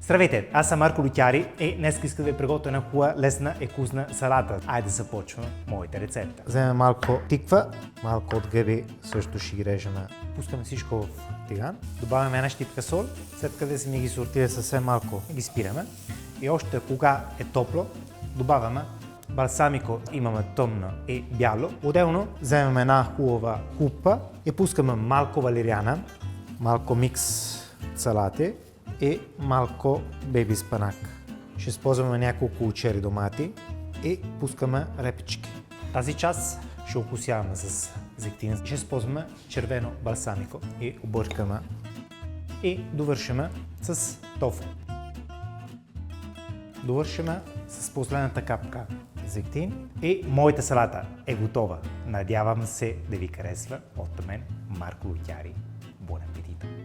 Здравейте, аз съм Марко Лютяри и днес искам да ви приготвя една хубава, лесна и вкусна салата. Айде да започваме моите рецепта. Вземем малко тиква, малко от гъби, също ще ги режем. Пускаме всичко в тиган. Добавяме една щипка сол, след къде се ми ги сортира съвсем малко, ги спираме. И още кога е топло, добавяме балсамико, имаме тъмно и бяло. Отделно вземем една хубава хупа и пускаме малко валериана, малко микс салати и малко бейби спанак. Ще използваме няколко чери домати и пускаме репички. Тази част ще окусяваме с зехтин. Ще използваме червено балсамико и объркаме и довършиме с тофу. Довършиме с последната капка зехтин и моята салата е готова. Надявам се да ви харесва. От мен Марко Лютяри. Бон апетит!